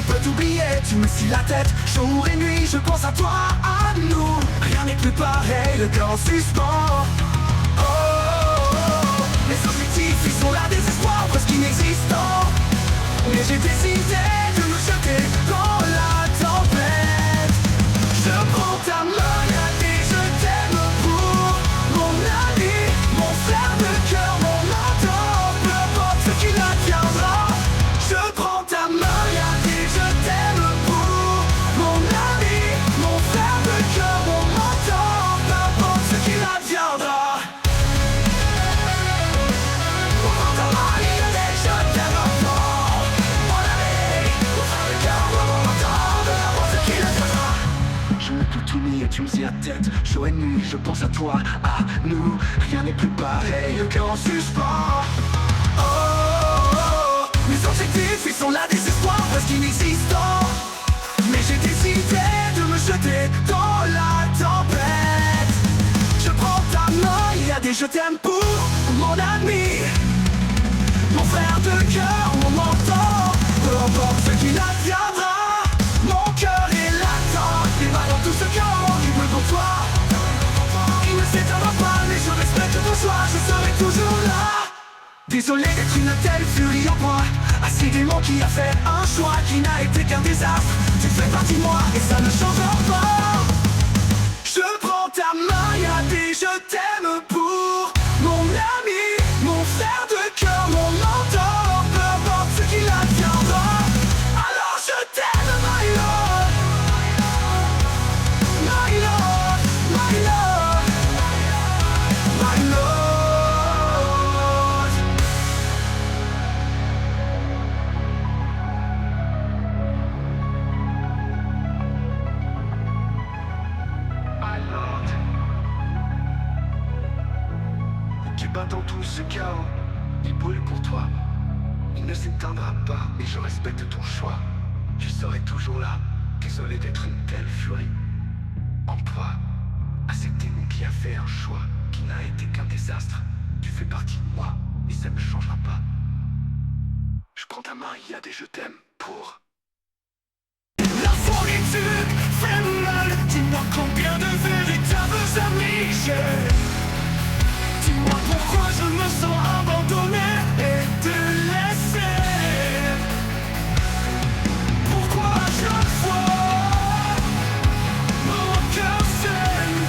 peux t'oublier, tu me scies la tête. Jour et nuit, je pense à toi, à nous. Rien n'est plus pareil, le cœur en suspens. Oh, oh, oh. Les objectifs, ils sont là, désespoir, presque inexistants. Mais j'ai décidé de me jeter dans la tempête. Je prends ta main, et je t'aime pour mon ami, mon frère de cœur, mon mentor, peu importe ce qu'il adviendra. Je prends ta main, et je t'aime pour mon ami, mon frère de cœur, mon mentor, peu importe ce qu'il adviendra. Prends ta main, et je t'aime pour mon ami, mon frère de cœur, mon mentor, peu importe ce qu'il adviendra. Je ne peux tout nier, tu me scies la tête. Jour et nuit, je pense à toi, à nous. Rien n'est plus pareil, le cœur en suspens. Oh, oh, oh. Mes objectifs, ils sont là, désespoir, presque inexistants. Mais j'ai décidé de me jeter dans la tempête. Je prends ta main, il y a des je t'aime pour mon ami, mon frère de cœur, mon mentor, peu importe ce qu'il adviendra. Mon cœur est latent, les mains dans tout ce cœur qui brûle pour toi. Il ne s'éteindra pas, mais je respecte ton choix, je serai toujours là. Désolé d'être une telle furie en moi, assez démon qui a fait un choix qui n'a été qu'un désastre. Tu fais partie de moi et ça ne changera pas. Je prends ta main, y'a des je t'aime pour mon ami, mon frère de cœur, mon mentor, peu importe ce qu'il adviendra. Alors je t'aime, my lord, my lord, my lord, my lord. My lord, tu bats dans tout ce chaos, il brûle pour toi. Il ne s'éteindra pas, et je respecte ton choix. Je serai toujours là, désolé d'être une telle furie en toi. À cet démon qui a fait un choix qui n'a été qu'un désastre. Tu fais partie de moi, et ça ne changera pas. Je prends ta main, il y a des je t'aime pour. La solitude fait mal. Dis-moi combien de véritables amis j'ai. Dis-moi pourquoi je me sens abandonné et délaissé. Pourquoi à chaque fois mon cœur saigne.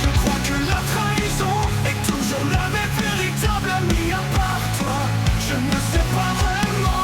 Je crois que la trahison est toujours là, mais véritable ami à part toi, je ne sais pas vraiment.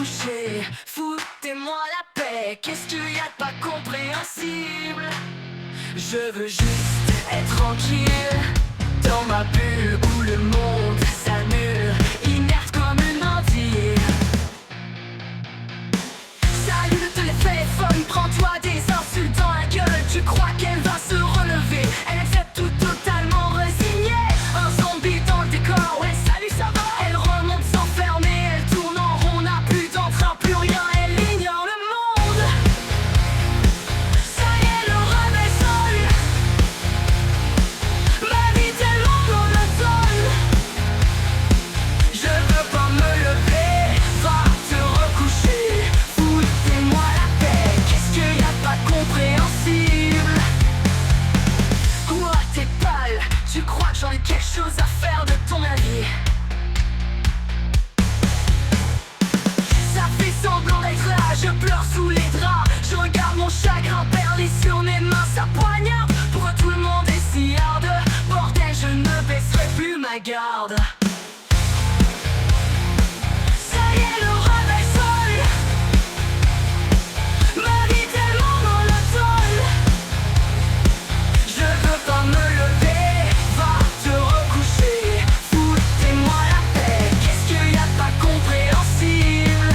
recoucher. Foutez-moi la paix, qu'est-ce qu'il y a de pas compréhensible? Je veux juste être tranquille dans ma bulle où le monde s'annule, inerte comme une mendille. Salut de te les faits folles, prends-toi des insultes dans la gueule. Tu crois qu'elle va se relever? Elle accepte tout totalement résignée. Un zombie dans le décor, ouais salut ça va. Elle remonte sans fermer, elle tourne en rond, n'a plus d'entrain, plus rien, elle ignore le monde. Ça y est, le réveil sonne. Ma vie tellement monotone. Je veux pas me lever, va te recoucher. Foutez-moi la paix, qu'est-ce qu'il y a de pas compréhensible? Quoi, t'es pâle? Tu crois que j'en ai quelque chose à faire de ton avis? Ça fait semblant d'être là, je pleure sous les draps. Je regarde mon chagrin perler sur mes mains, ça poignarde. Pourquoi tout le monde est si hard? Bordel, je ne baisserai plus ma garde. Ça y est, le réveil sonne. Ma vie tellement monotone. Je veux pas me lever, va te recoucher. Foutez-moi la paix, qu'est-ce qu'il y a de pas compréhensible?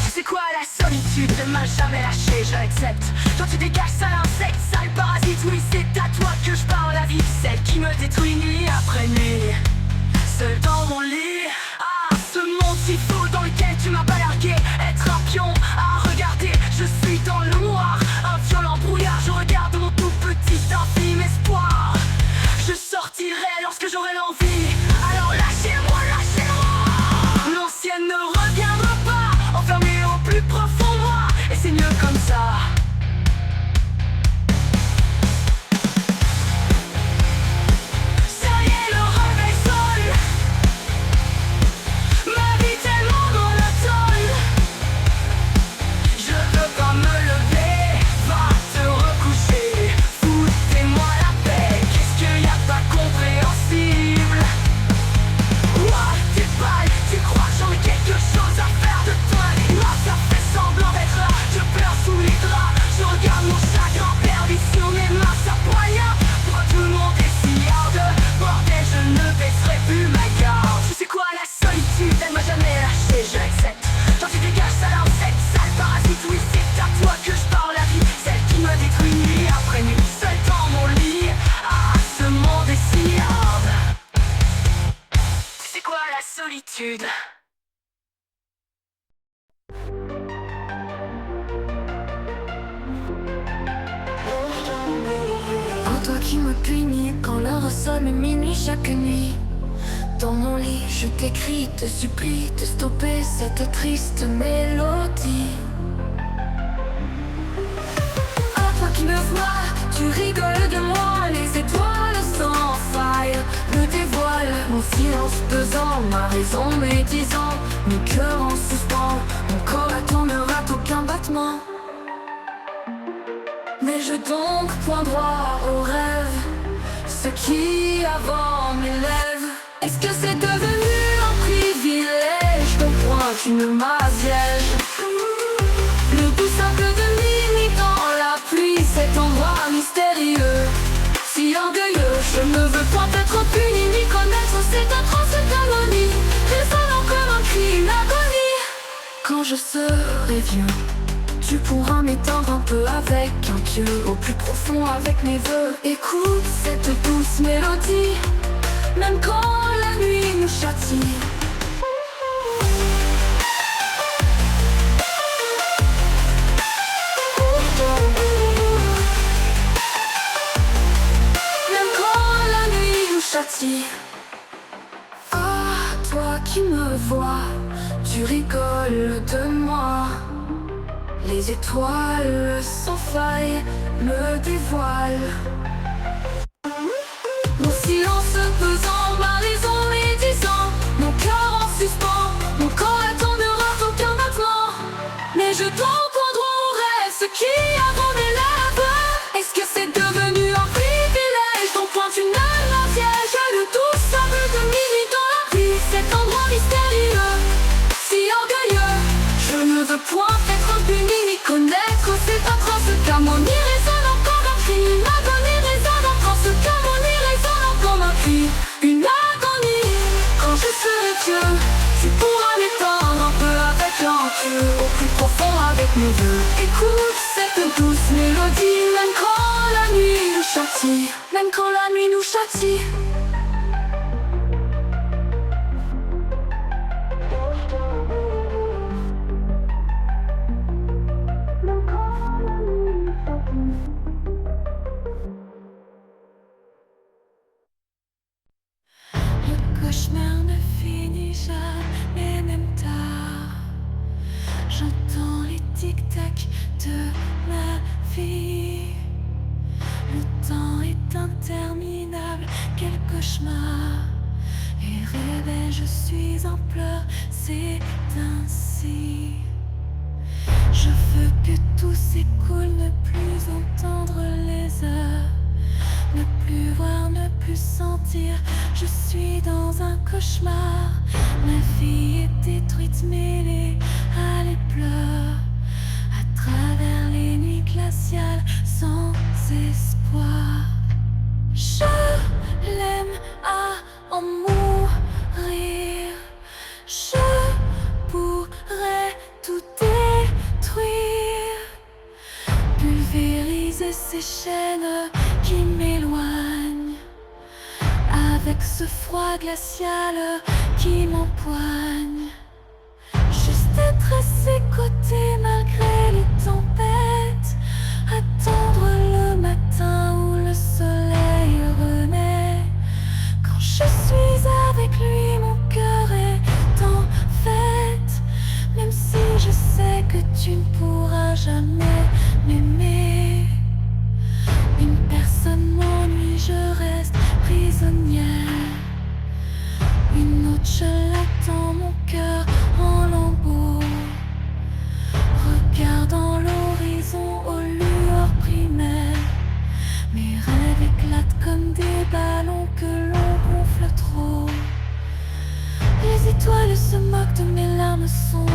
Tu sais quoi, la solitude ne m'a jamais lâché, je l'accepte. Toi tu dégages, sale insecte, sale parasite. Oui, c'est à toi que je parle, la vie, celle qui me détruit nuit après nuit. Seul dans mon lit, ah, ce monde si faux dans lequel tu m'as balargué. Être un pion à regarder, je suis dans le noir. Un violent brouillard, je regarde mon tout petit infime espoir. Je sortirai lorsque j'aurai l'envie. Alors lâchez-moi, lâchez-moi. L'ancienne ne reviendra pas, enfermée au plus profond de moi. Et c'est mieux comme ça. Ça y est, le réveil sonne. Ma vie tellement monotone. Je veux pas me lever, va te recoucher. Foutez-moi la paix, qu'est-ce qu'il y a de pas compréhensible? Ouah, t'es pâle, tu crois que j'en ai quelque chose à faire de ton avis? Moi, ça fait semblant d'être là, je pleure sous les draps. Je regarde mon chagrin perdu sur mes mains, ça poignarde. Pourquoi tout le monde est si hard? Bordel, je ne baisserai plus ma garde. Tu sais quoi, la solitude, elle m'a jamais lâché, je l'accepte. Quand tu dégages, sale insecte, sale parasite. Oui, c'est à toi que je parle, la vie, celle qui me détruit nuit après nuit. Seul dans mon lit, ah, ce monde est si hard. Tu sais quoi, la solitude? Oh, toi qui me punis quand l'heure sonne minuit chaque nuit. Dans mon lit, je t'écris, te supplie de stopper cette triste mélodie. Oh, toi qui me vois, tu rigoles de moi. Les étoiles sans faille me dévoilent. Mon silence pesant, ma raison médisant. Mon cœur en suspens, mon corps attendra qu'aucun battement. N'ai-je donc point droit au rêve, ce qui avant m'élève? Est-ce que c'est devenu un privilège de point qu'une m'assiège? Le doux simple de minuit dans la pluie, cet endroit mystérieux, si orgueilleux. Je ne veux point être puni ni connaître cette atroce agonie, résonnant comme un cri, une agonie. Quand je serai vieux, tu pourras m'éteindre un peu avec un dieu, au plus profond avec mes vœux. Écoute cette douce mélodie, même quand la nuit nous châtie. Même quand la nuit nous châtie. Ah, toi qui me vois, tu rigoles de moi. Les étoiles sans faille me dévoilent. Mon silence pesant, ma raison médisant. Mon cœur en suspens, mon corps attendra aucun battement. N'ai-je donc point droit au rêve, ce qui avant m'élève? Est-ce que c'est devenu un privilège dont pointe une assiège? Le doux sable de minuit dans la vie, cet endroit mystérieux, si orgueilleux. Je plus profond avec mes voeux. Écoute cette douce mélodie, même quand la nuit nous châtie, même quand la nuit nous châtie. Le cauchemar ne finit jamais, même tard. J'entends les tic-tac de ma vie. Le temps est interminable, quel cauchemar. Et réveil, je suis en pleurs, c'est ainsi. Je veux que tout s'écoule, ne plus entendre les heures, ne plus voir, ne plus sentir. Je suis dans un cauchemar. Ma vie est détruite, mêlée à les pleurs. À travers les nuits glaciales, sans espoir. Je l'aime à en mourir. Je pourrais tout détruire, pulvériser ces chaînes qui m'éloignent, avec ce froid glacial qui m'empoigne. Juste être à ses côtés malgré les tempêtes, attendre le matin où le soleil renaît. Quand je suis avec lui, mon cœur est en fête. Même si je sais que tu ne pourras jamais m'aimer. Une personne m'ennuie, je reste prisonnière. Une autre, je l'attends, mon cœur en lambeaux. Regardant l'horizon aux lueurs primaires, mes rêves éclatent comme des ballons que l'on gonfle trop. Les étoiles se moquent de mes larmes sombres.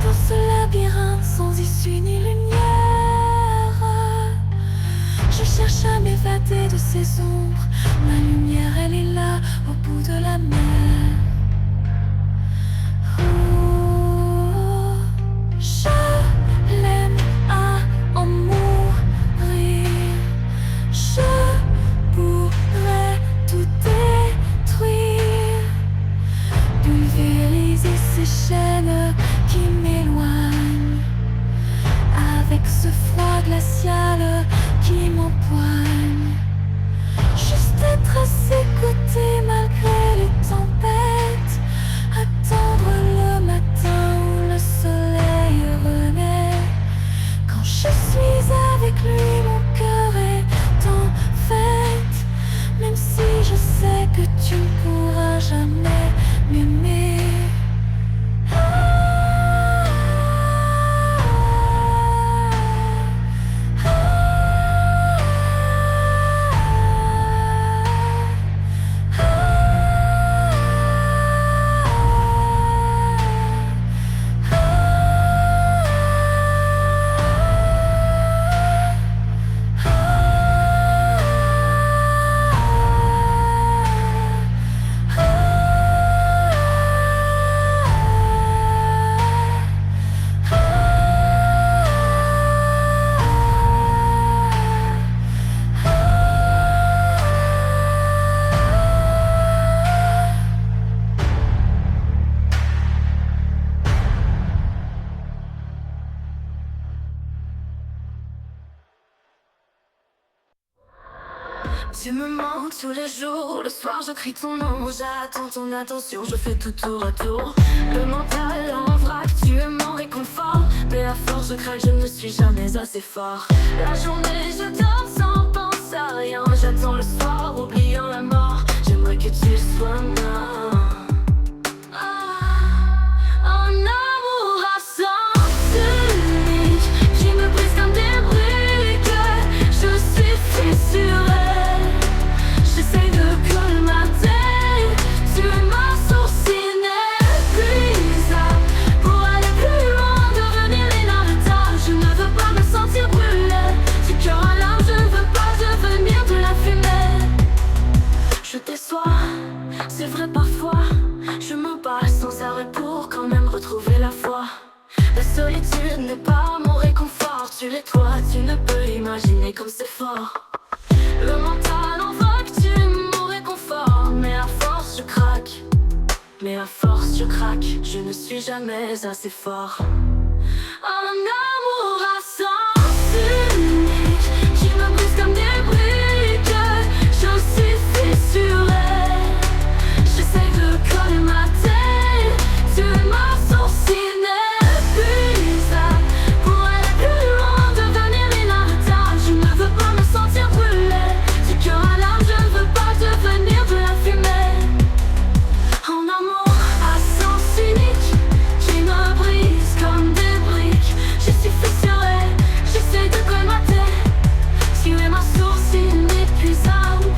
Dans ce labyrinthe sans issue ni lumière, je cherche à m'évader de ces ombres. Ma lumière, elle est là, au bout de la mer. Oh, je l'aime à en mourir. Je pourrais tout détruire, pulvériser ces chaînes qui m'éloignent, avec ce froid glacial qui m'empoigne. Juste être à ses côtés malgré les tempêtes, attendre le matin où le soleil renaît. Quand je suis avec lui, mon cœur est en fête. Même si je sais que tu ne pourras jamais m'aimer. Tu me manques tous les jours, le soir je crie ton nom. J'attends ton attention, je fais tout tour à tour. Le mental en vrac, tu es mon réconfort. Mais à force je craque, je ne suis jamais assez fort. La journée je dors sans penser à rien. J'attends le soir, oubliant la mort. J'aimerais que tu sois là. C'est vrai parfois, retrouver la foi. La solitude n'est pas mon réconfort. Tu l'es toi, tu ne peux imaginer comme c'est fort. Le mental en vogue, tu es mon réconfort. Mais à force je craque, mais à force je craque. Je ne suis jamais assez fort. Un amour à sens unique qui me brise comme des briques. Je suis fissurée, j'essaie de coller ma tête. Tu es ma source inépuisable. Pour aller plus loin, devenir inarrêtable. Je ne veux pas me sentir brûlée. Du cœur à l'âme, je ne veux pas devenir de la fumée. En amour à sens unique qui me brise comme des briques. Je suis fissurée, j'essaie de coller ma tête. Tu es ma source inépuisable.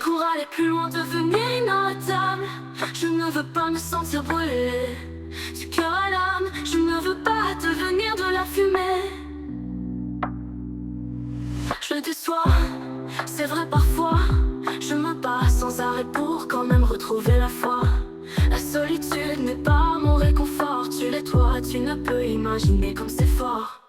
Pour aller plus loin, devenir inarrêtable. Je ne veux pas me sentir brûlée. Du cœur à l'âme, je ne veux pas devenir de la fumée. Je déçois, c'est vrai parfois. Je me bats sans arrêt pour quand même retrouver la foi. La solitude n'est pas mon réconfort. Tu l'es toi, tu ne peux imaginer comme c'est fort.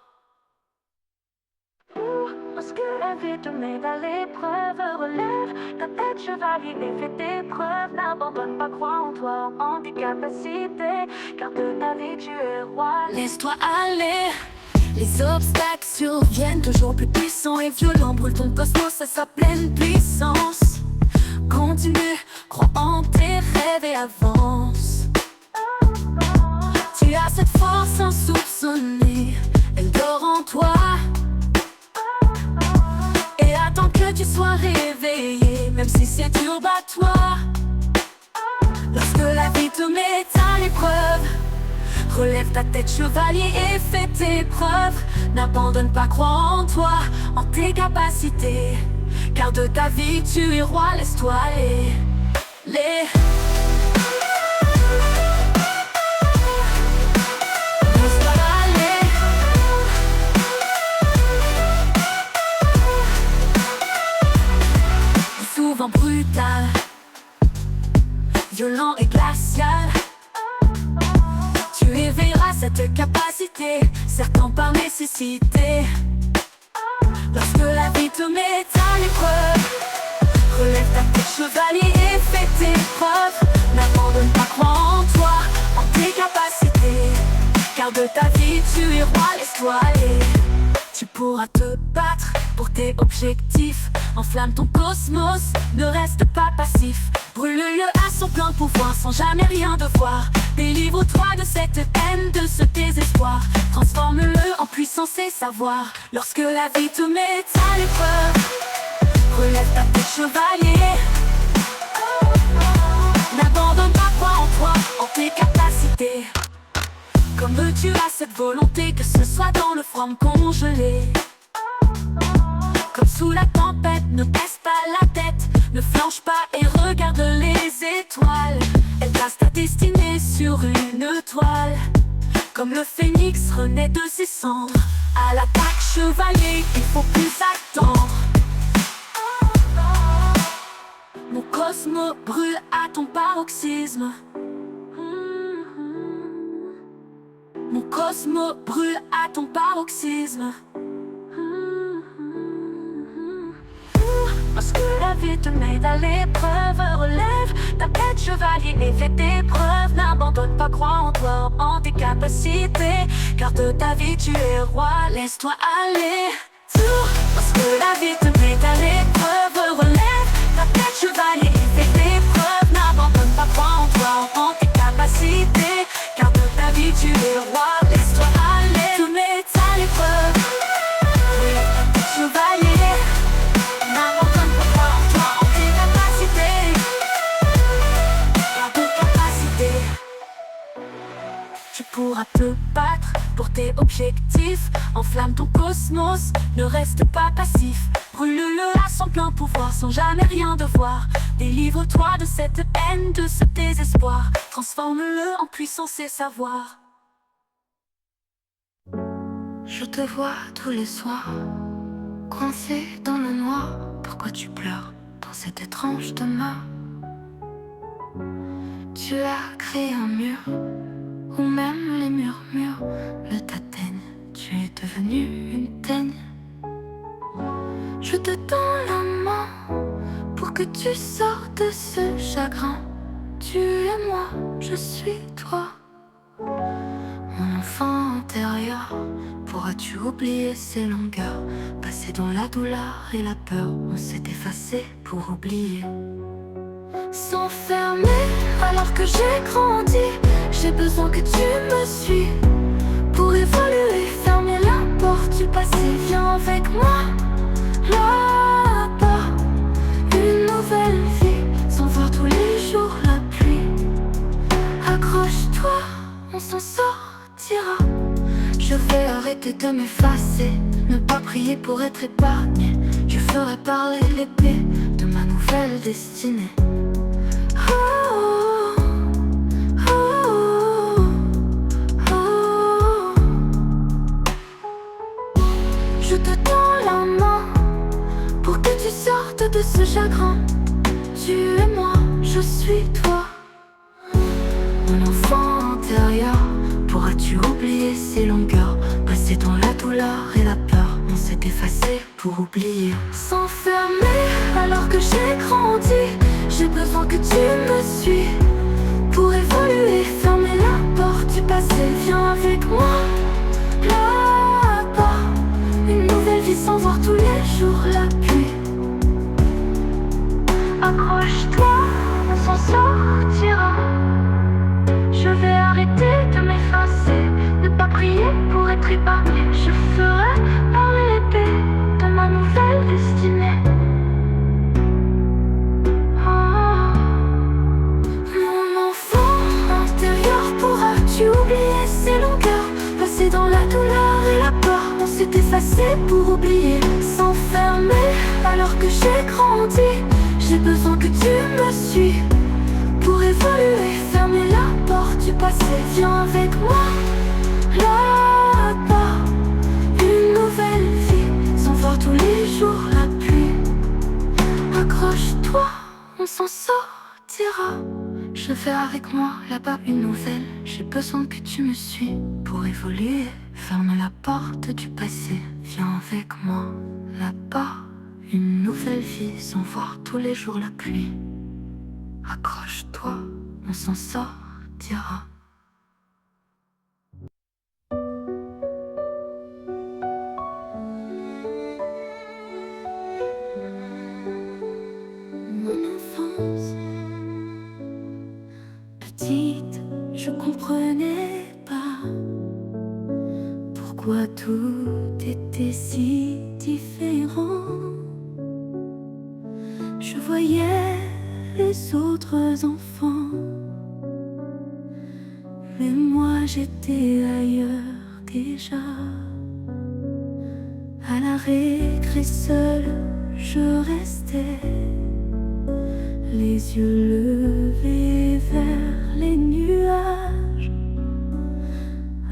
Parce que la vie te met à l'épreuve, relève ta tête chevalier et fais tes preuves. N'abandonne pas, crois en toi, en tes capacités. Car de ta vie tu es roi, laisse-toi aller. Les obstacles surviennent toujours plus puissants et violents. Brûle ton cosmos à sa pleine puissance. Continue, crois en tes rêves et avance. Tu as cette force insoupçonnée, elle dort en toi. Et attends que tu sois réveillé, même si c'est dur, bats-toi. Lorsque la vie te met à l'épreuve, relève ta tête chevalier et fais tes preuves. N'abandonne pas, crois en toi, en tes capacités. Car de ta vie tu es roi, laisse-toi aller. Laisse-toi aller. Souvent brutal, violent et glacial. Tu éveilleras cette capacité, certains par nécessité. Lorsque la vie te met à l'épreuve, relève ta tête chevalier et fais tes preuves. N'abandonne pas, crois en toi, en tes capacités. Car de ta vie tu es roi, laisse-toi aller. Tu pourras te battre pour tes objectifs. Enflamme ton cosmos, ne reste pas passif. Brûle-le à son plein pouvoir sans jamais rien devoir. Délivre-toi de cette haine, de ce désespoir. Transforme-le en puissance et savoir. Lorsque la vie te met à l'épreuve, relève ta tête chevalier. N'abandonne pas, crois en toi, en tes capacités. Comme tu as cette volonté, que ce soit dans le froid congelé. Comme sous la tempête, ne baisse pas la tête, ne flanche pas et regarde les étoiles. Elle place ta destinée sur une toile. Comme le phénix renaît de ses cendres. À l'attaque chevalier, il faut plus attendre. Mon cosmos brûle à ton paroxysme. Mon cosmos brûle à ton paroxysme. Parce que la vie te met à l'épreuve, relève ta tête chevalier et fais tes preuves. N'abandonne pas, crois en toi, en tes capacités. Car de ta vie tu es roi, laisse-toi aller. Parce que la vie te met à l'épreuve, relève ta tête chevalier et fais tes preuves. N'abandonne pas, crois en toi, en tes capacités. Car de ta vie tu es roi, laisse-toi aller. Te met à l'épreuve, relève ta tête chevalier. N'abandonne pas, crois en toi, en tes capacités. Car de capacités. Tu pourras te battre pour tes objectifs. Enflamme ton cosmos, ne reste pas passif. Brûle-le à son plein pouvoir sans jamais rien devoir. Délivre-toi de cette haine, de ce désespoir. Transforme-le en puissance et savoir. Je te vois tous les soirs, coincé dans le noir. Pourquoi tu pleures dans cette étrange demeure? Tu as créé un mur ou même les murmures ne t'atteignent. Tu es devenue une teigne. Je te tends la main pour que tu sortes de ce chagrin. Tu es moi, je suis toi. Mon enfant intérieur, pourras-tu oublier ces longueurs passées dans la douleur et la peur? On s'est effacé pour oublier. S'enfermer alors que j'ai grandi. J'ai besoin que tu me suis pour évoluer. Fermer la porte du passé, viens avec moi. Là-bas, une nouvelle vie, sans voir tous les jours la pluie. Accroche-toi, on s'en sortira. Je vais arrêter de m'effacer, ne pas prier pour être épargné. Je ferai parler l'épée de ma nouvelle destinée. Oh, oh, oh, oh. Je te tends la main pour que tu sortes de ce chagrin. Tu es moi, je suis toi. Mon enfant intérieur, pourras-tu oublier ces longueurs passées dans la douleur et la peur? On s'est effacé pour oublier. S'enfermer alors que j'ai grandi. J'ai besoin que tu me suis pour évoluer. Fermer la porte du passé, viens avec moi. Là-bas, une nouvelle vie sans voir tous les jours la pluie. Accroche-toi, on s'en sortira. Je vais arrêter de m'effacer, ne pas prier pour être épargné. Je ferai parler l'épée de ma nouvelle destinée. Oh. Mon enfant intérieur, pourras-tu oublier ces longueurs passées dans la douleur et la peur? On s'est effacé pour oublier. S'enfermer alors que j'ai grandi. J'ai besoin que tu me suis pour évoluer. Fermer la porte du passé, viens avec moi. Là-bas, une nouvelle vie, sans voir tous les jours la pluie. Accroche-toi, on s'en sortira. Je vais avec moi là-bas une nouvelle. J'ai besoin que tu me suis pour évoluer. Ferme la porte du passé, viens avec moi. Là-bas, une nouvelle vie, sans voir tous les jours la pluie. Accroche-toi, on s'en sortira. Mon enfance, petite, je comprenais pas pourquoi tout était si différent. Je voyais les autres enfants, mais moi j'étais ailleurs déjà. À la récré seule, je restais, les yeux levés vers les nuages,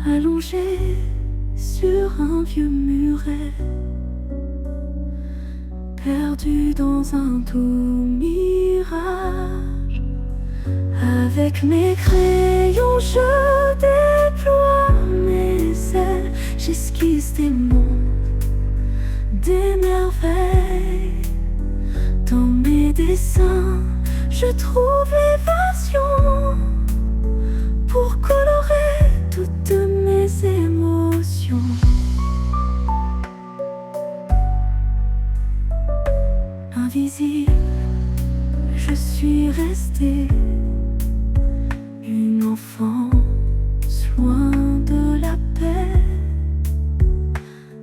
allongé sur un vieux muret, perdu dans un doux mirage. Avec mes crayons je déploie mes ailes, j'esquisse des mondes, des merveilles. Dans mes dessins je trouve l'évasion pour colorer toutes mes émotions. Invisible, je suis restée une enfance loin de la paix,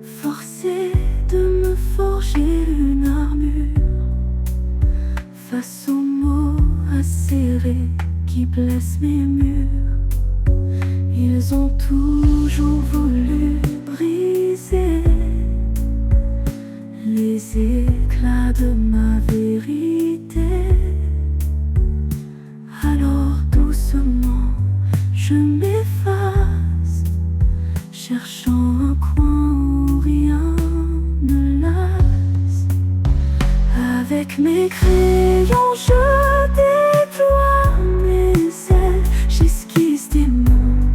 forcée de me forger une armure face aux mots acérés qui blessent mes murs. Ils ont toujours voulu briser les éclats de ma vérité. Alors doucement je m'efface, cherchant un coin où rien ne lasse. Avec mes crayons je déploie mes ailes, j'esquisse des mondes,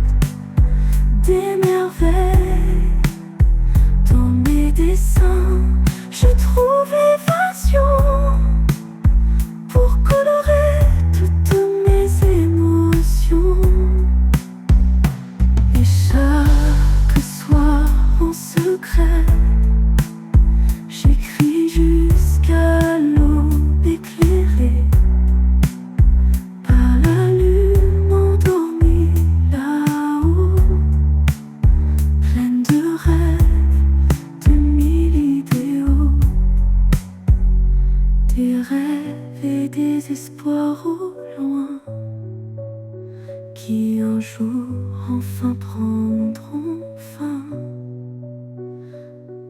prendront fin.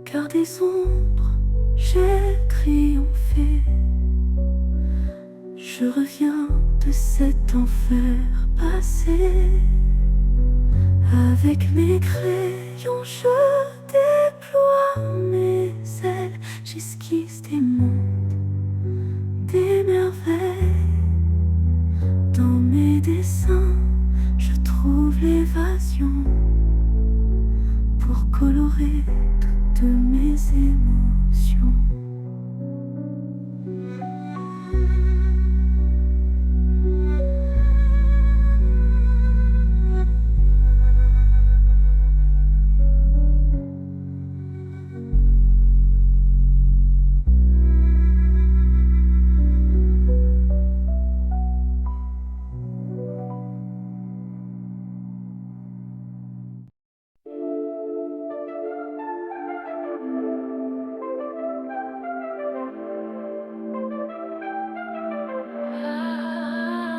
Car des ombres, j'ai triomphé. Je reviens de cet enfer passé. Avec mes crayons, je déploie mes ailes. J'esquisse des mondes, des merveilles. Dans mes dessins, je trouve l'évasion pour colorer toutes mes émotions.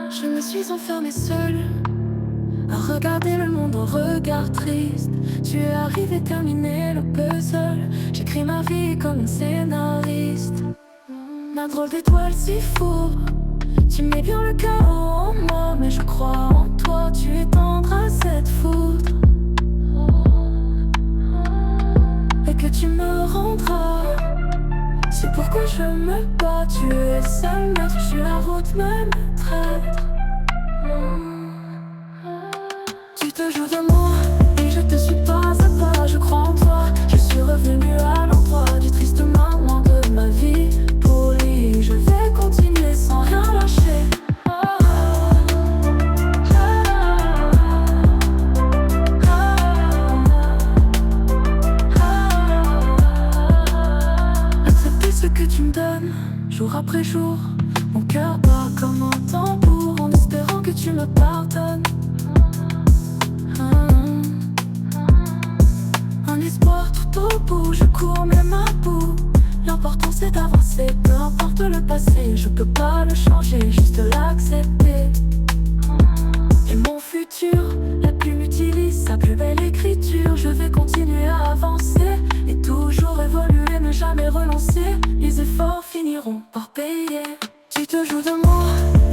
Je me suis enfermée seule à regarder le monde en regard triste. Tu es arrivé terminer le puzzle. J'écris ma vie comme un scénariste. Ma drôle d'étoile si fourbe, tu mets bien le chaos en moi. Mais je crois en toi, tu es tendre à cette foudre. Et que tu me rendras. C'est pourquoi je me bats. Tu es seul maître, je suis la route même traître. Tu te joues de moi et je te suis pas à pas. Je crois en toi, je suis revenu à l'endroit du triste moment de ma vie. Pour lui, je vais continuer sans rien lâcher. Accepter ce que tu me donnes, jour après jour. Mon cœur bat comme un tambour, en espérant que tu me pardonnes. Un espoir tout au bout, je cours même à bout. L'important c'est d'avancer, peu importe le passé. Je peux pas le changer, juste l'accepter. Et mon futur, la plume utilise sa plus belle écriture. Je vais continuer à avancer et toujours évoluer, ne jamais renoncer. Les efforts finiront par payer. Tu te joues de moi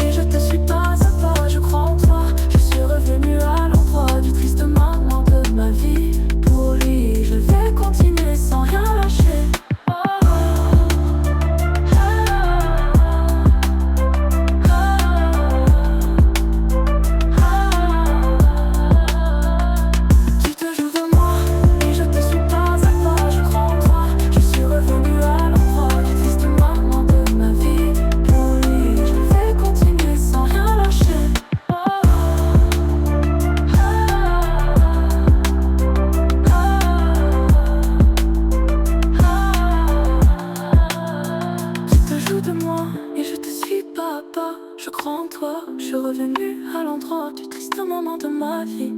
et je te suis pas à pas. Je crois en toi, je suis revenu à l'endroit du triste moment de ma vie. Pour lui, je vais continuer sans rien lâcher. Tu te joues de moi et je te suis pas à pas. Je crois en toi, je suis revenu à l'endroit du triste moment de ma vie. Pour lui, je vais continuer sans rien lâcher. Tu te joues de moi et je te suis pas à pas. Je crois en toi, je suis revenu à l'endroit du triste moment de ma vie.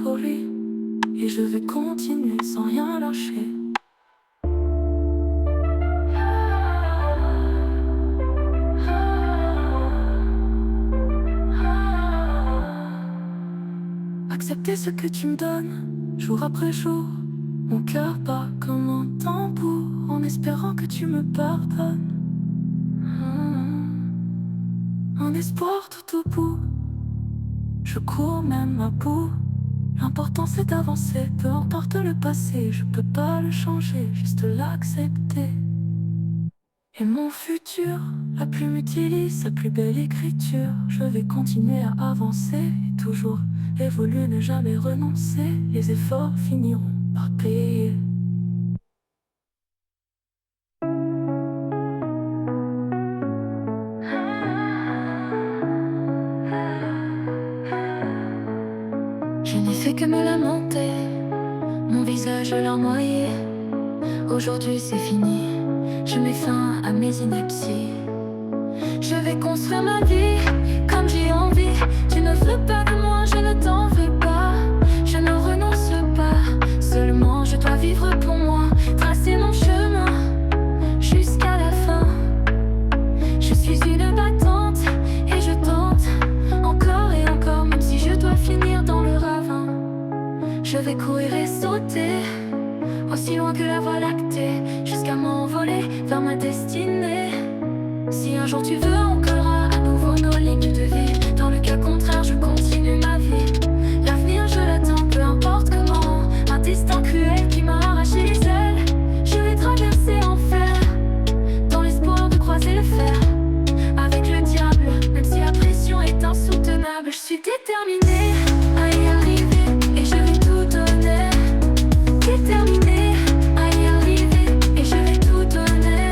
Pour lui, et je vais continuer sans rien lâcher. Accepter ce que tu me donnes, jour après jour. Mon cœur bat comme un tambour, en espérant que tu me pardonnes. Un espoir tout au bout, je cours même à bout. L'important c'est d'avancer, peu importe le passé. Je peux pas le changer, juste l'accepter. Et mon futur, la plume utilise sa plus belle écriture. Je vais continuer à avancer et toujours évoluer, ne jamais renoncer. Les efforts finiront par payer. Je n'ai fait que me lamenter, mon visage larmoyé. Aujourd'hui c'est fini, je mets fin à mes inepties. Je vais construire ma vie comme j'ai envie. Tu ne veux pas de moi, je ne t'en veux pas. Je ne renonce pas, seulement je dois vivre pour moi. Tracer mon chemin jusqu'à la fin. Je suis une battante et je tente encore et encore. Même si je dois finir dans le ravin, Je vais courir et sauter aussi loin que la voie lactée, jusqu'à m'envoler vers ma destinée. Si un jour tu veux, on collera à nouveau nos lignes de vie. Dans le cas contraire, je continue ma vie. L'avenir, je l'attends, peu importe comment. Un destin cruel qui m'a arraché les ailes. Je vais traverser enfer, dans l'espoir de croiser le fer avec le diable. Même si la pression est insoutenable, je suis déterminée à y arriver et je vais tout donner. Déterminée à y arriver et je vais tout donner.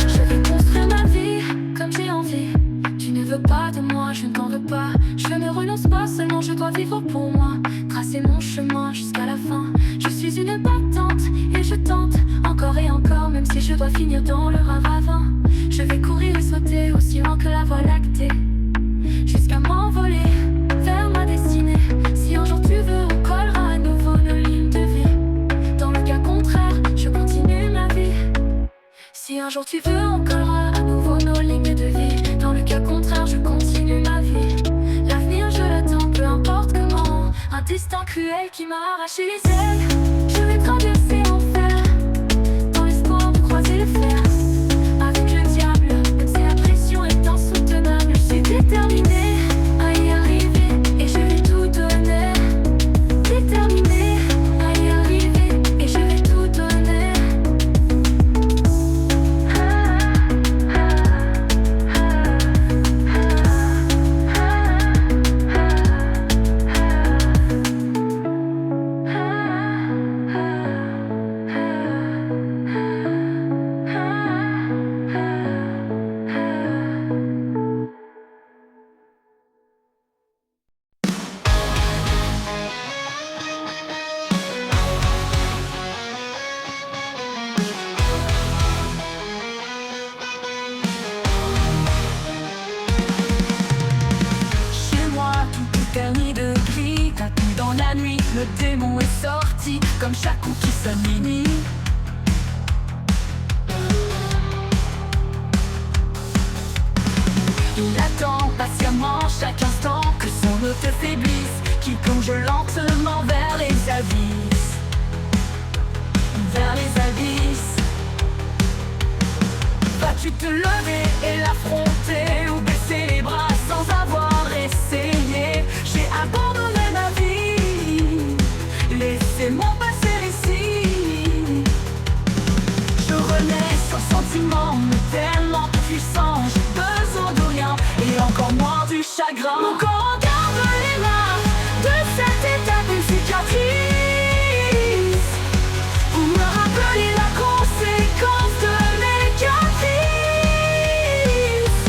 Je vais construire ma vie comme j'ai envie. Tu ne veux pas de moi, je ne t'en veux pas. Je ne renonce pas, seulement je dois vivre pour moi. Tracer mon chemin jusqu'à la fin. Je suis une battante et je tente encore et encore, même si je dois finir dans le ravin. Je vais courir et sauter aussi loin que la voie lactée, jusqu'à m'envoler vers ma destinée. Si un jour tu veux, on collera à nouveau nos lignes de vie. Dans le cas contraire, je continue ma vie. Si un jour tu veux, on collera à nouveau nos lignes de vie. Dans le cas contraire, je continue ma vie. L'avenir, je l'attends, peu importe comment. Un destin cruel qui m'a arraché les ailes. Je vais traverser enfer, dans l'espoir de croiser le fer avec le diable. Même si la pression est insoutenable, je suis déterminée à y arriver et je vais tout donner. Déterminée à y arriver et je vais tout donner. Le démon est sorti, comme chaque coup qui sonne minuit. Il attend patiemment chaque instant que son hôte faiblisse, qui plonge lentement vers les abysses. Vers les abysses. Vas-tu te lever et l'affronter, ou baisser les bras sans avoir essayé? J'ai abandonné ma vie. Laissez-moi passer ici. Je renais sans sentiment, mais tellement puissant. J'ai besoin de rien, et encore moins du chagrin. Mon corps garde les marques de cette étape, une cicatrice, pour me rappeler la conséquence de mes caprices.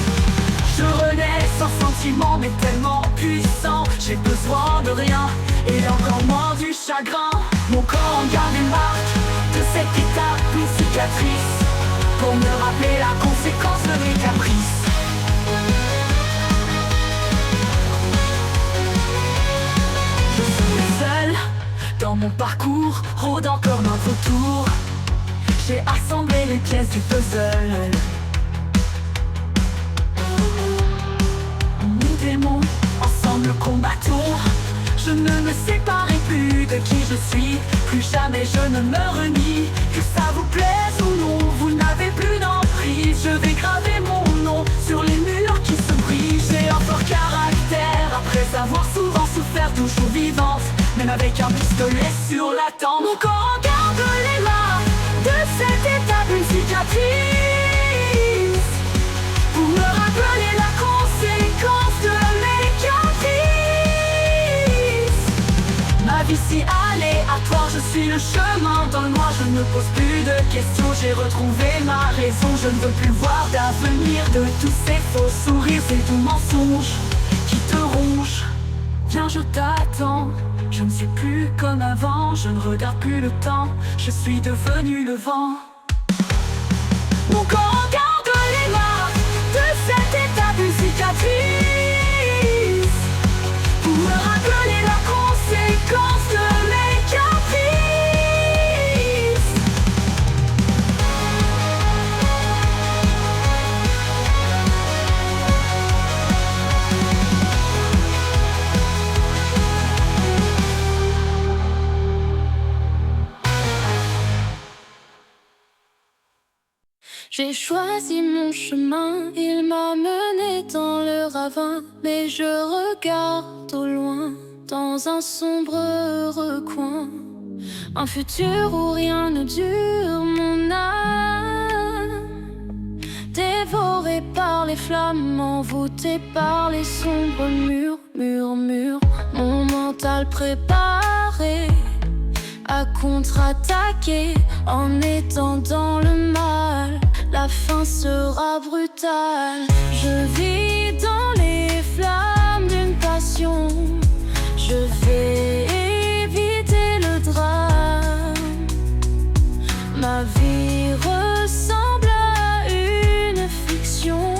Je renais sans sentiment, mais tellement puissant. J'ai besoin de rien, et encore moins du chagrin. Mon corps en garde les marques de cette étape, une cicatrice, pour me rappeler la conséquence de mes caprices. Je suis seul dans mon parcours, rôdant comme un vautour. J'ai assemblé les pièces du puzzle. Nous démons, ensemble combattons. Je ne me séparerai plus de qui je suis. Plus jamais je ne me renie. Que ça vous plaise ou non, vous n'avez plus d'emprise. Je vais graver mon nom sur les murs qui se brisent. J'ai un fort caractère, après avoir souvent souffert, toujours vivante, même avec un pistolet sur la tempe. Mon corps en garde les marques de cette étape, une cicatrice, pour me rappeler la conséquence de mes caprices. Ma vie si aléatoire, je suis le chemin dans le noir. Je ne pose plus de questions, j'ai retrouvé ma raison. Je ne veux plus voir d'avenir de tous ces faux sourires, ces doux mensonges qui te rongent. Viens, je t'attends, je ne suis plus comme avant. Je ne regarde plus le temps, je suis devenu le vent. Mon corps en garde les marques de cette étape, une cicatrice, pour me rappeler la conséquence de mes caprices. choisi mon chemin, il m'a mené dans le ravin. Mais je regarde au loin, dans un sombre recoin, un futur où rien ne dure, mon âme dévorée par les flammes, envoûtée par les sombres murs, murmures. Mon mental préparé à contre-attaquer en étant dans le mal. La fin sera brutale. Je vis dans les flammes d'une passion. Je vais éviter le drame. Ma vie ressemble à une fiction.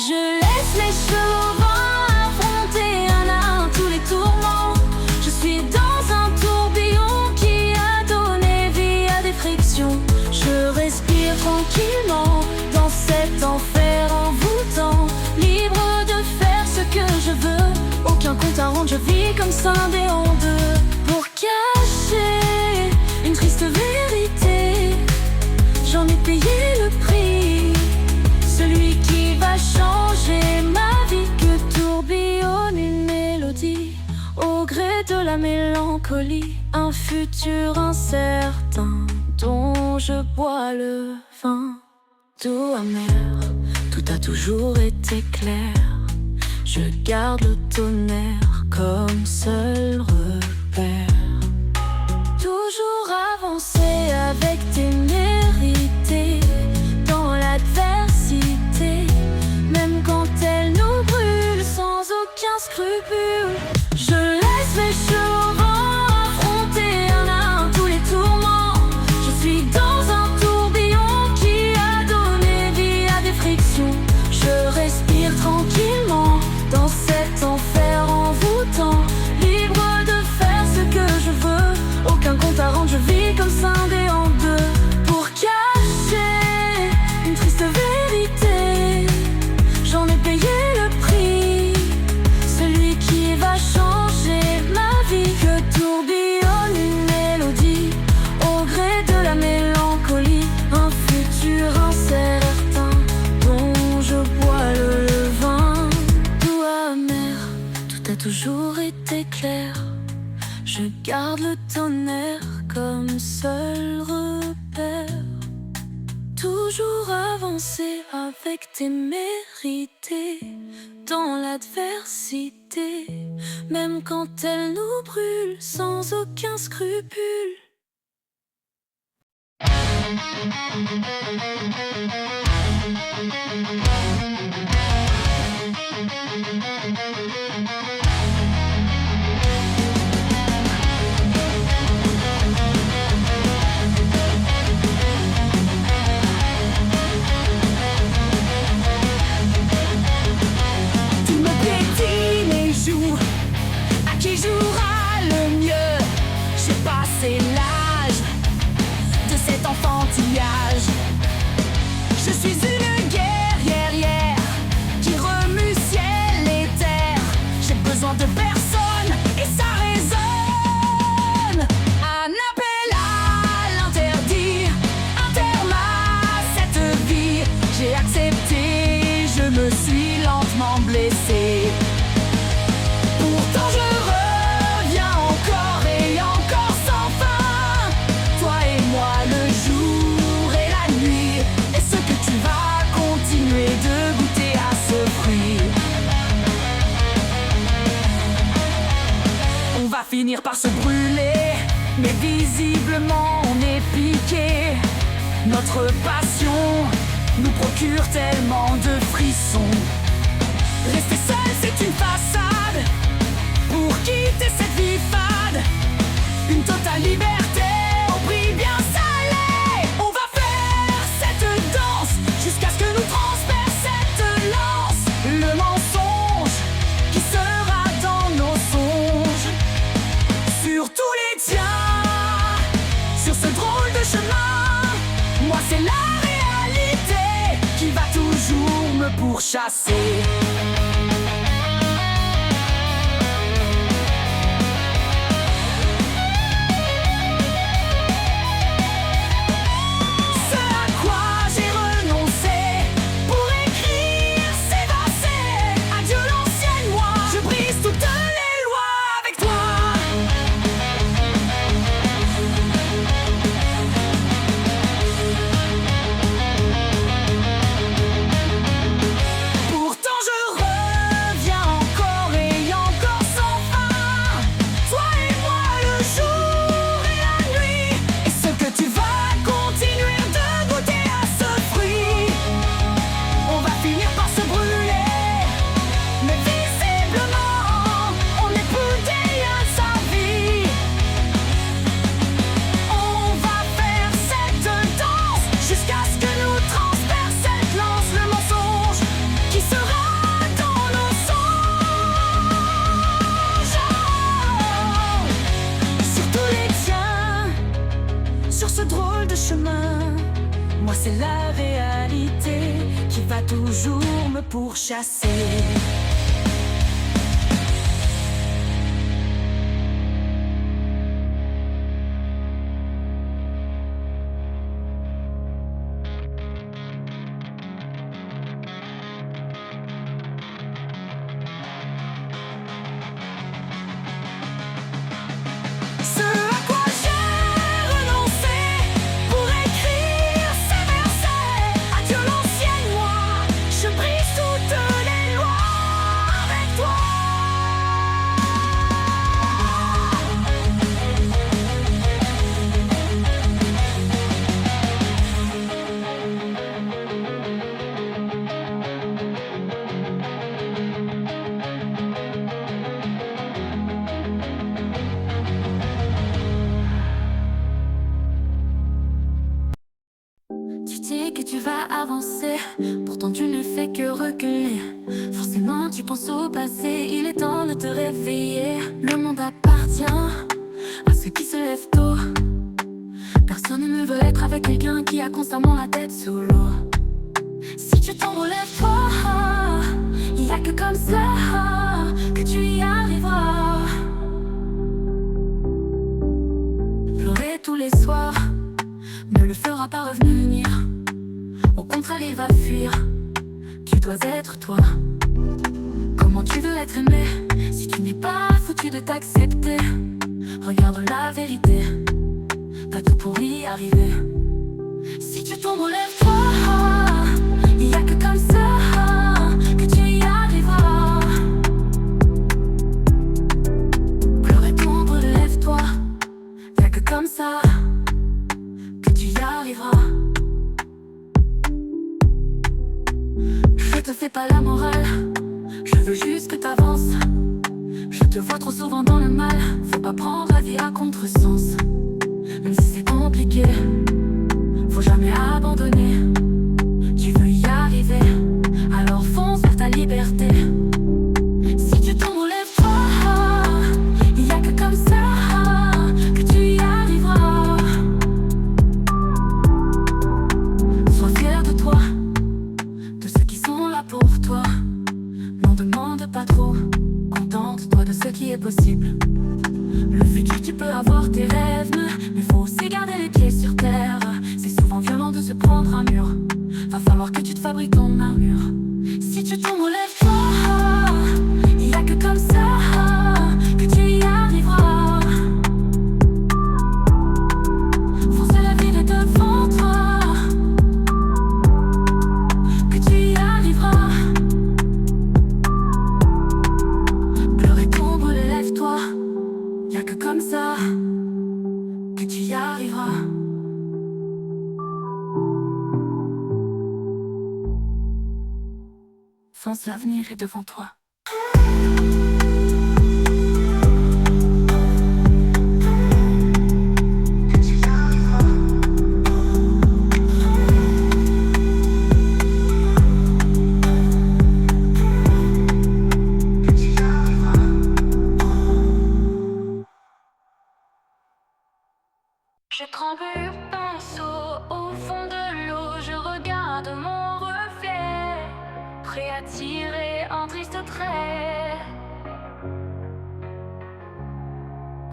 Je laisse les cheveux au vent, affronter un à un tous les tourments. Je suis dans un tourbillon qui a donné vie à des frictions. Je respire tranquillement dans cet enfer envoûtant, libre de faire ce que je veux. Aucun compte à rendre, je vis comme scindé en deux. Pour cacher une triste vérité, j'en ai payé le prix. Celui qui va changer ma vie, que tourbillonne une mélodie au gré de la mélancolie. Un futur incertain dont je bois le vin. Doux amer, tout a toujours été clair. Je garde le tonnerre comme seul repère. Toujours avancer avec tes mérités dans l'adversité, même quand elle nous brûle sans aucun scrupule. Je laisse mes cheveux au vent, affronter un à un tous les tourments. Je suis dans un tourbillon qui a donné vie à des frictions. Je respire tranquillement dans cet enfer envoûtant, libre de faire ce que je veux. Aucun compte à rendre, je vis comme scindé en deux. Pour cacher une triste vérité, j'en ai payé le prix. Celui qui va changer ma vie, que tourbillonne une mélodie au gré de la mélancolie. Un futur incertain dont je bois le vin. Doux amer, tout a toujours été clair. Je garde le tonnerre comme seul repère. Toujours avancer avec tes mérités dans l'adversité, même quand elle nous brûle sans aucun scrupule. Tout me piétine les joues. À qui jouera le mieux? J'ai passé l'âge de cet enfantillage. Je suis une guerrière qui remue ciel et terre. J'ai besoin de personne et ça résonne. Un appel à l'interdit, un terme à cette vie. J'ai accepté, je me suis lentement blessé. Pourtant je reviens encore et encore sans fin. Toi et moi le jour et la nuit. Est-ce que tu vas continuer de goûter à ce fruit? On va finir par se brûler, mais visiblement on est piqué. Notre passion nous procure tellement de frissons. Rester seul c'est une façade pour quitter cette vie fade. Une totale liberté au prix bien salé. On va faire cette danse jusqu'à ce que nous transperce cette lance. Le mensonge qui sera dans nos songes, sur tous les tiens, sur ce drôle de chemin. Moi c'est la réalité qui va toujours me pourchasser. Moi c'est la réalité qui va toujours me pourchasser. Que tu vas avancer, pourtant tu ne fais que reculer. Forcément tu penses au passé, il est temps de te réveiller. Le monde appartient à ceux qui se lèvent tôt. Personne ne veut être avec quelqu'un qui a constamment la tête sous l'eau. Si tu t'en relèves-toi, il n'y a que comme ça que tu y arriveras. Pleurer tous les soirs ne le fera pas revenir. Au contraire, il va fuir. Tu dois être toi. Comment tu veux être aimé si tu n'es pas foutu de t'accepter? Regarde la vérité, t'as tout pour y arriver. Si tu tombes, relève-toi. Il n'y a que comme ça que tu y arriveras. Pleurer, tombe, relève-toi. Il n'y a que comme ça que tu y arriveras. Je te fais pas la morale, je veux juste que t'avances. Je te vois trop souvent dans le mal, faut pas prendre la vie à contresens. Même si c'est compliqué, faut jamais abandonner. Tu veux y arriver, alors fonce vers ta liberté. Si tu tombes, relève-toi. Il y a que comme ça que tu y arriveras. Sois fier de toi, de ceux qui sont là pour toi. N'en demande pas trop, contente-toi de ce qui est possible. Le futur, tu peux avoir tes rêves, mais faut aussi garder les pieds sur terre. C'est souvent violent de se prendre un mur, va falloir que tu te fabriques ton armure. Si tu tombes, relève-toi. Il n'y a que comme ça que tu y arriveras. Fonce, la vie est devant toi, que tu y arriveras. Pleurer, tombe, relève-toi. Il n'y a que comme ça que tu y arriveras. Fonce, l'avenir est devant toi. Je tremble le pinceau au fond de l'eau, je regarde mon reflet, prêt à tirer un triste trait.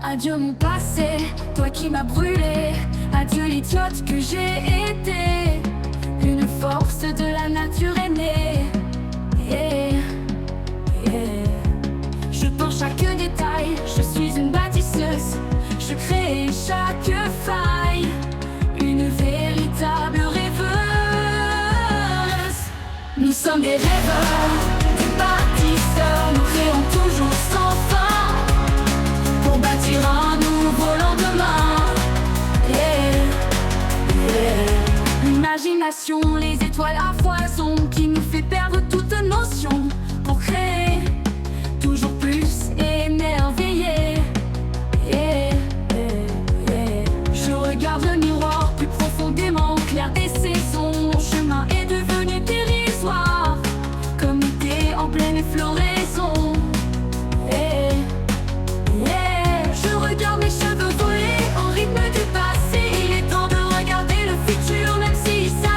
Adieu mon passé, toi qui m'as brûlé. Adieu l'idiote que j'ai été. Une force de la nature est née. Yeah, yeah. Je pense chaque détail, je suis une bâtisseuse. Je crée chaque faille, une véritable rêveuse. Nous sommes des rêveurs, des bâtisseurs. Nous créons toujours sans fin pour bâtir un nouveau lendemain. Yeah, yeah. L'imagination, les étoiles à foison qui nous fait perdre toute notion pour créer toujours plus émerveillé. Yeah, yeah, yeah. Je regarde le miroir plus profondément clair des saisons. Mon chemin est devenu dérisoire, comme l'été en pleine floraison. Yeah, yeah. Je regarde mes cheveux voler au rythme du passé. Il est temps de regarder le futur, même si ça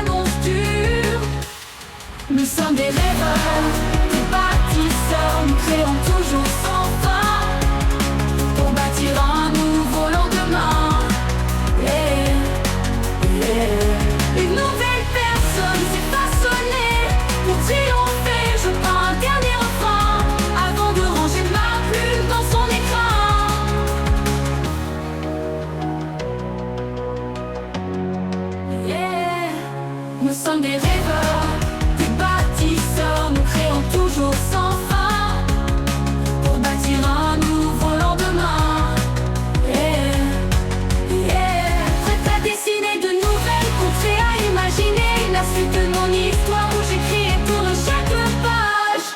Nous sommes des rêveurs, des bâtisseurs, nous créons toujours sans fin pour bâtir un nouveau lendemain. Prête à dessiner de nouvelles contrées, à imaginer la suite de mon histoire où j'écris et tourne chaque page.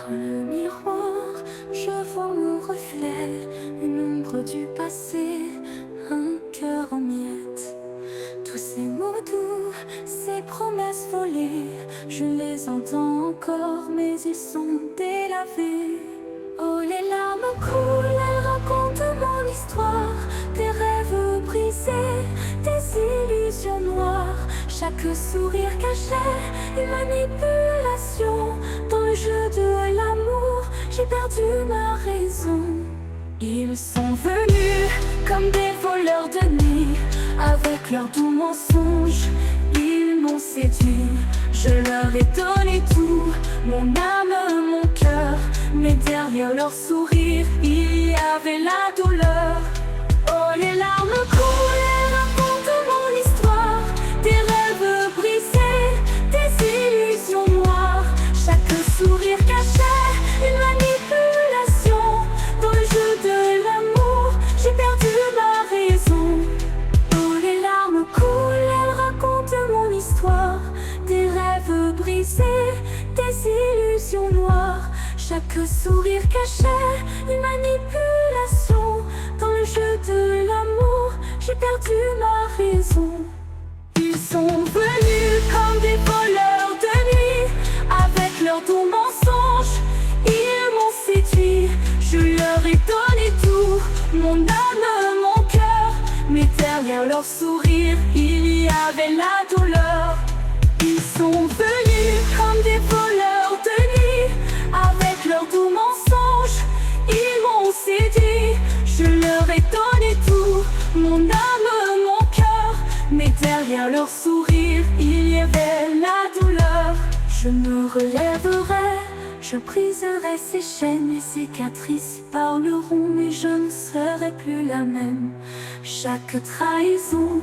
Dans le miroir, je vois mon reflet, une ombre du passé, un cœur en miettes. Tous ces mots doux, ces promesses volées, je les entends encore, mais ils sont délavés. Oh, les larmes coulent, elles racontent mon histoire, des rêves brisés, des illusions noires. Chaque sourire caché, une manipulation. Dans le jeu de l'amour, j'ai perdu ma raison. Ils sont venus comme des voleurs de nuit, avec leurs doux mensonges, ils m'ont séduit. Je leur ai donné tout, mon âme, mon cœur, mais derrière leur sourire, il y avait la douleur. Oh, les larmes coulent, elles racontent mon histoire, des rêves brisés, des illusions noires. Chaque sourire cachait une manipulation. Dans le jeu de l'amour, j'ai perdu ma raison. Oh, les larmes coulent, elles racontent mon histoire, des rêves brisés, des illusions noires. Chaque sourire cachait une manipulation. Dans le jeu de l'amour, j'ai perdu ma raison. Ils sont venus comme des voleurs de nuit, avec leurs doux mensonges, ils m'ont séduit. Je leur ai donné tout, mon âme, mon cœur, mais derrière leur sourire, il y avait la douleur. Ils sont venus comme des voleurs de nuit, avec leurs doux mensonges, ils m'ont séduit. Je leur ai donné tout, mon âme, mon cœur, mais derrière leur sourire, il y avait la douleur. Je me relèverai, je briserai ces chaînes, les cicatrices parleront, mais je ne serai plus la même. Chaque trahison,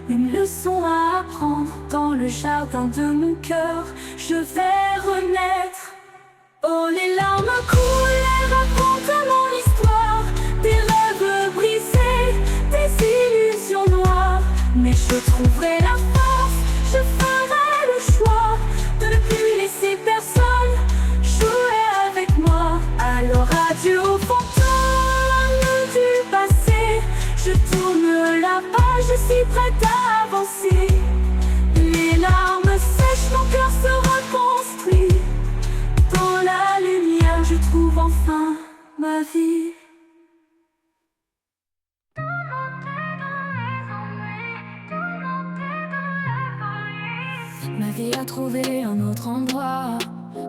une leçon à apprendre. Dans le jardin de mon cœur, je vais renaître. Oh, les larmes coulent, elles racontent mon histoire, des rêves brisés, des illusions noires. Mais je trouverai la force, je ferai le choix de ne plus laisser personne jouer avec moi. Alors adieu aux fantômes du passé, je tourne la page, je suis prête à avancer. Les larmes sèchent, mon cœur se reconstruit. Dans la lumière, je trouve enfin ma vie. Ma vie a trouvé un autre endroit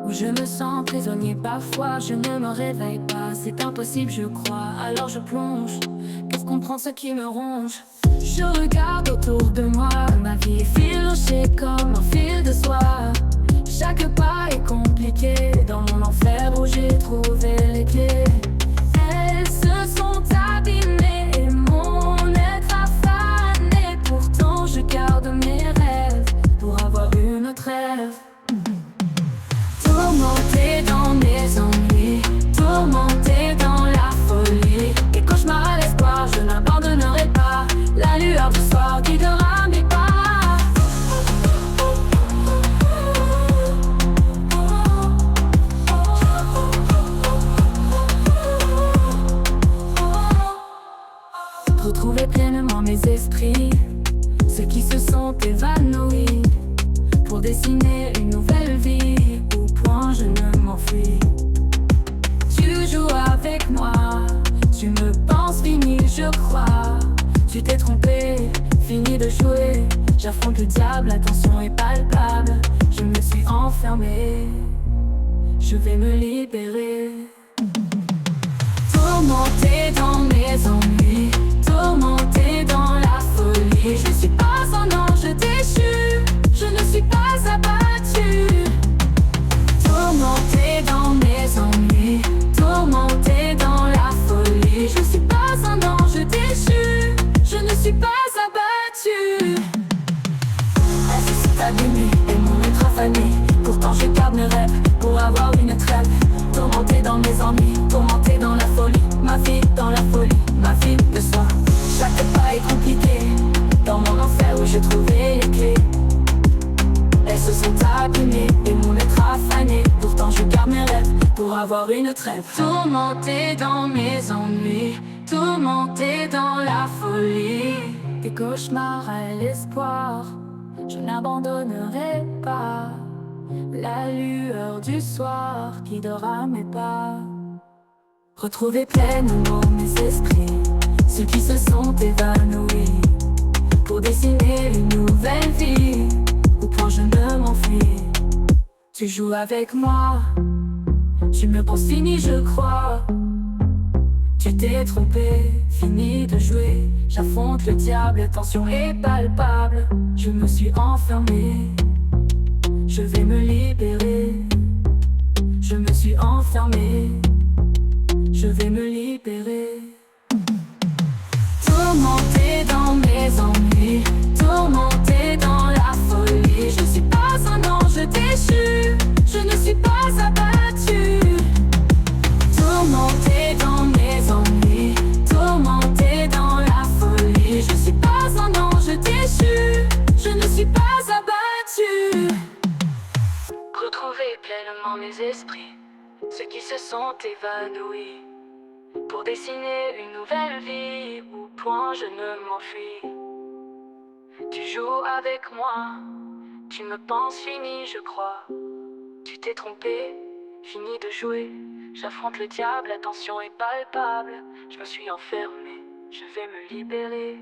où je me sens prisonnier parfois. Je ne me réveille pas, c'est impossible je crois. Alors je plonge pour comprendre ce qui me ronge. Je regarde autour de moi, ma vie est filochée comme un fil de soie. Chaque pas est compliqué dans mon enfer où j'ai trouvé les clés. Elles se sont abîmées et mon être affané. Pourtant je garde mes rêves pour avoir une trêve. Tourmenté dans mes ennuis, tourmenté dans la folie. Quel cauchemar à l'espoir, je n'abandonnerai pas. La lueur du soir guidera mes pas. Retrouver pleinement mes esprits, ceux qui se sont évanouis, pour dessiner une nouvelle vie. Au point je ne m'enfuis. Tu joues avec moi, tu me penses fini je crois. Tu t'es trompé fini de jouer, j'affronte le diable, la tension est palpable. Je me suis enfermé, je vais me libérer. Tourmenté dans mes ennuis, tourmenté dans la folie. Je ne suis pas un ange déchu, je ne suis pas abattu. Tourmenté dans mes ennuis, tourmenté dans la folie. Je ne suis pas un ange déchu, je ne suis pas abattu. Elle se s'est abîmée et mon être affané. Pourtant je garde mes rêves pour avoir une trêve. Tourmenté dans mes ennuis, tourmenté dans la folie. Ma vie dans la folie, ma vie de soi. Chaque pas est compliqué, dans mon enfer où j'ai trouvé les clés. Elles se sont abîmées et mon être affané. Pourtant je garde mes rêves pour avoir une trêve. Tourmenté dans mes ennuis, tourmenté dans la folie. Des cauchemars à l'espoir, je n'abandonnerai pas. La lueur du soir guidera mes pas. Retrouver pleinement mes esprits, ceux qui se sont évanouis, pour dessiner une nouvelle vie. Au point je ne m'enfuis. Tu joues avec moi, tu me penses fini je crois. Tu t'es trompé, fini de jouer. J'affronte le diable, tension est palpable. Je me suis enfermé, je vais me libérer. Je me suis enfermé, je vais me libérer. Tourmenté dans mes ennuis, tourmenté dans la folie. Je ne suis pas un ange déchu, je ne suis pas abattu. Tourmenté dans mes ennuis, tourmenté dans la folie. Je ne suis pas un ange déchu, je ne suis pas abattu. Retrouver pleinement mes esprits, ceux qui se sont évanouis, pour dessiner une nouvelle vie. Au point je ne m'enfuis. Tu joues avec moi, tu me penses fini je crois. Tu t'es trompé, fini de jouer. J'affronte le diable, la tension est palpable. Je me suis enfermé, je vais me libérer.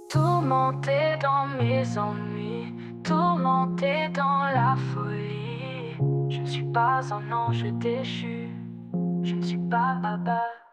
Tourmenté dans mes ennuis, tourmenté dans la folie. Je ne suis pas un ange déchu, je ne suis pas abattu.